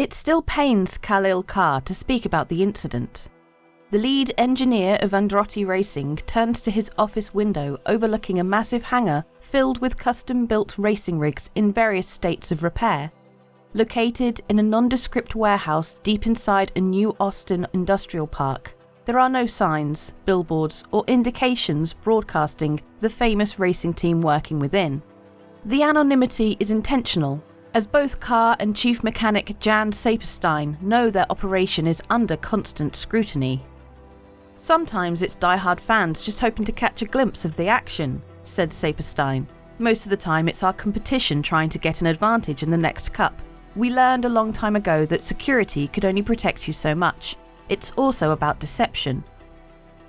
It still pains Khalil Carr to speak about the incident. The lead engineer of Androtti Racing turns to his office window overlooking a massive hangar filled with custom-built racing rigs in various states of repair. Located in a nondescript warehouse deep inside a new Austin industrial park, there are no signs, billboards, or indications broadcasting the famous racing team working within. The anonymity is intentional, as both Carr and Chief Mechanic Jan Saperstein know their operation is under constant scrutiny. "Sometimes it's die-hard fans just hoping to catch a glimpse of the action," said Saperstein. "Most of the time it's our competition trying to get an advantage in the next cup. We learned a long time ago that security could only protect you so much. It's also about deception."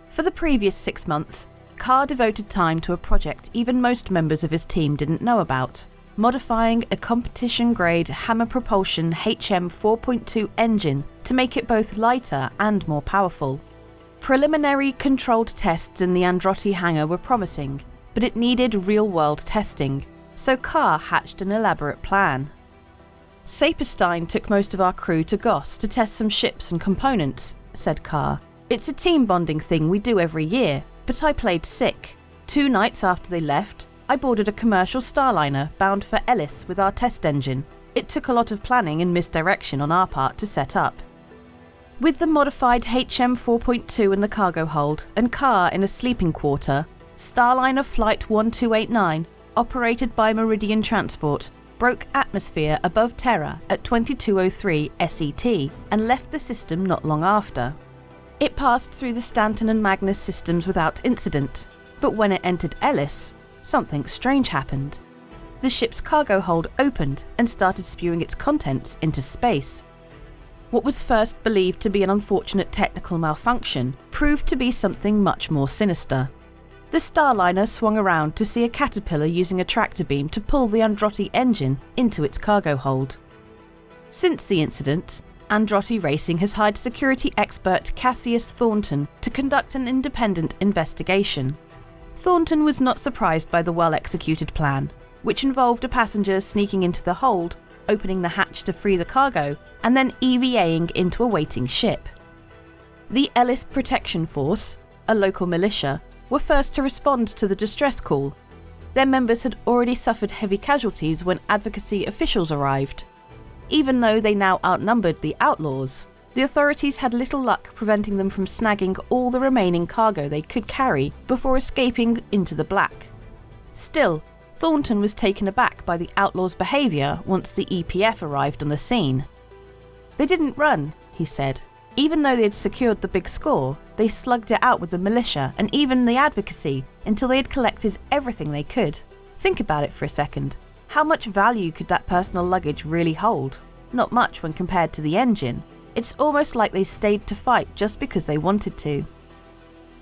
For the previous 6 months, Carr devoted time to a project even most members of his team didn't know about: modifying a competition-grade hammer propulsion HM 4.2 engine to make it both lighter and more powerful. Preliminary controlled tests in the Androtti hangar were promising, but it needed real-world testing, so Carr hatched an elaborate plan. "Saperstein took most of our crew to Goss to test some ships and components," said Carr. "It's a team bonding thing we do every year, but I played sick. 2 nights after they left, I boarded a commercial Starliner bound for Ellis with our test engine. It took a lot of planning and misdirection on our part to set up." With the modified HM 4.2 in the cargo hold and Carr in a sleeping quarter, Starliner Flight 1289, operated by Meridian Transport, broke atmosphere above Terra at 2203 SET and left the system not long after. It passed through the Stanton and Magnus systems without incident, but when it entered Ellis, something strange happened. The ship's cargo hold opened and started spewing its contents into space. What was first believed to be an unfortunate technical malfunction proved to be something much more sinister. The Starliner swung around to see a caterpillar using a tractor beam to pull the Androtti engine into its cargo hold. Since the incident, Androtti Racing has hired security expert Cassius Thornton to conduct an independent investigation. Thornton was not surprised by the well-executed plan, which involved a passenger sneaking into the hold, opening the hatch to free the cargo, and then EVAing into a waiting ship. The Ellis Protection Force, a local militia, were first to respond to the distress call. Their members had already suffered heavy casualties when advocacy officials arrived. Even though they now outnumbered the outlaws, the authorities had little luck preventing them from snagging all the remaining cargo they could carry before escaping into the black. Still, Thornton was taken aback by the outlaws' behaviour once the EPF arrived on the scene. "They didn't run," he said. "Even though they had secured the big score, they slugged it out with the militia and even the advocacy until they had collected everything they could. Think about it for a second. How much value could that personal luggage really hold? Not much when compared to the engine. It's almost like they stayed to fight just because they wanted to."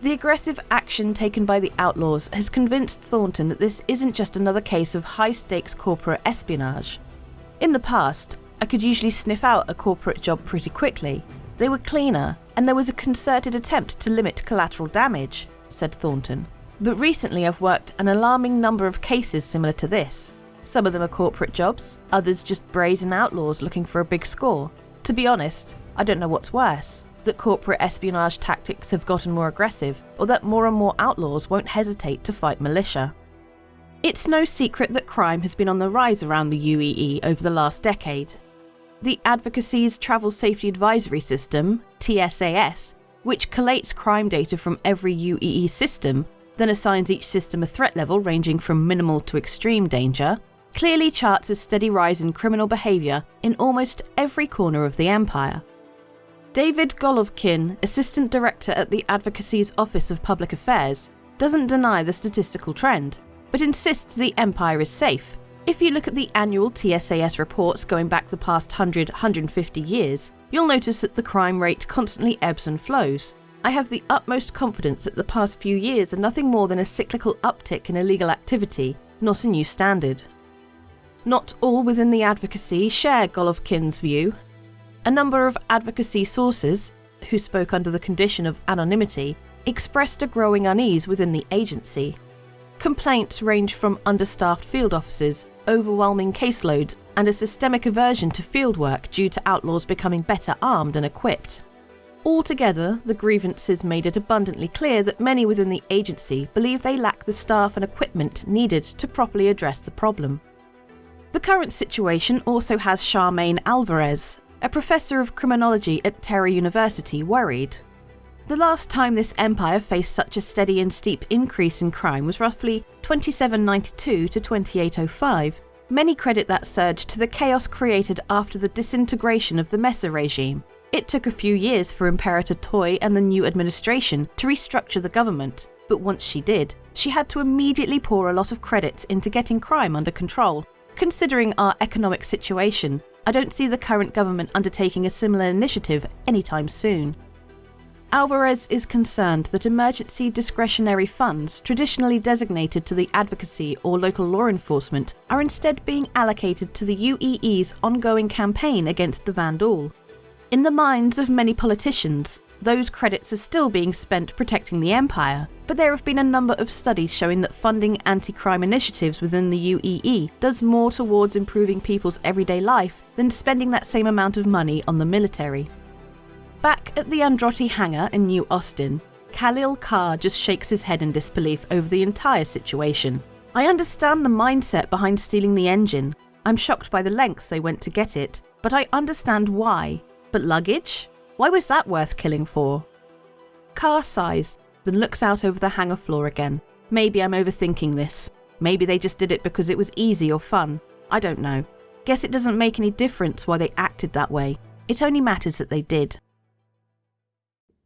The aggressive action taken by the outlaws has convinced Thornton that this isn't just another case of high-stakes corporate espionage. "In the past, I could usually sniff out a corporate job pretty quickly. They were cleaner, and there was a concerted attempt to limit collateral damage," said Thornton. "But recently I've worked an alarming number of cases similar to this. Some of them are corporate jobs, others just brazen outlaws looking for a big score. To be honest, I don't know what's worse, that corporate espionage tactics have gotten more aggressive, or that more and more outlaws won't hesitate to fight militia." It's no secret that crime has been on the rise around the UEE over the last decade. The Advocacy's Travel Safety Advisory System, TSAS, which collates crime data from every UEE system, then assigns each system a threat level ranging from minimal to extreme danger, clearly charts a steady rise in criminal behaviour in almost every corner of the Empire. David Golovkin, Assistant Director at the Advocacy's Office of Public Affairs, doesn't deny the statistical trend, but insists the Empire is safe. If you look at the annual TSAS reports going back the past 150 years, you'll notice that the crime rate constantly ebbs and flows. I have the utmost confidence that the past few years are nothing more than a cyclical uptick in illegal activity, not a new standard. Not all within the advocacy share Golovkin's view. A number of advocacy sources, who spoke under the condition of anonymity, expressed a growing unease within the agency. Complaints range from understaffed field offices, overwhelming caseloads, and a systemic aversion to fieldwork due to outlaws becoming better armed and equipped. Altogether, the grievances made it abundantly clear that many within the agency believe they lack the staff and equipment needed to properly address the problem. The current situation also has Charmaine Alvarez, a professor of criminology at Terra University, worried. The last time this empire faced such a steady and steep increase in crime was roughly 2792 to 2805. Many credit that surge to the chaos created after the disintegration of the Messer regime. It took a few years for Imperator Toy and the new administration to restructure the government, but once she did, she had to immediately pour a lot of credits into getting crime under control. Considering our economic situation, I don't see the current government undertaking a similar initiative anytime soon. Alvarez is concerned that emergency discretionary funds traditionally designated to the advocacy or local law enforcement are instead being allocated to the UEE's ongoing campaign against the Vandal. In the minds of many politicians, those credits are still being spent protecting the Empire, but there have been a number of studies showing that funding anti-crime initiatives within the UEE does more towards improving people's everyday life than spending that same amount of money on the military. Back at the Androtti hangar in New Austin, Khalil Carr just shakes his head in disbelief over the entire situation. I understand the mindset behind stealing the engine. I'm shocked by the lengths they went to get it, but I understand why. But luggage? Why was that worth killing for? Carr sighs, then looks out over the hangar floor again. Maybe I'm overthinking this. Maybe they just did it because it was easy or fun. I don't know. Guess it doesn't make any difference why they acted that way. It only matters that they did.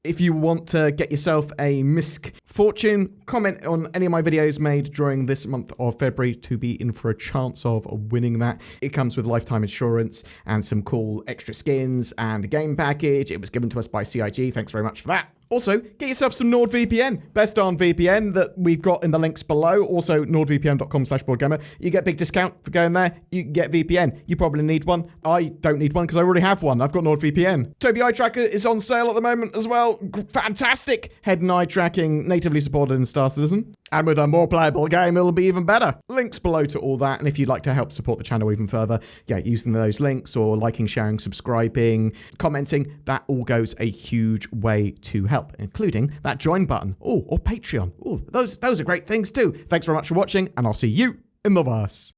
If you want to get yourself a MISC fortune, comment on any of my videos made during this month of February to be in for a chance of winning that. It comes with lifetime insurance and some cool extra skins and a game package. It was given to us by CIG. Thanks very much for that. Also, get yourself some NordVPN. Best darn VPN that we've got in the links below. Also, nordvpn.com/BoredGamer. You get a big discount for going there. You can get VPN. You probably need one. I don't need one because I already have one. I've got NordVPN. Tobii Eye Tracker is on sale at the moment as well. Fantastic head and eye tracking, natively supported in Star Citizen. And with a more playable game, it'll be even better. Links below to all that. And if you'd like to help support the channel even further, using those links or liking, sharing, subscribing, commenting, that all goes a huge way to help, including that join button. Or Patreon. Those are great things too. Thanks very much for watching, and I'll see you in the verse.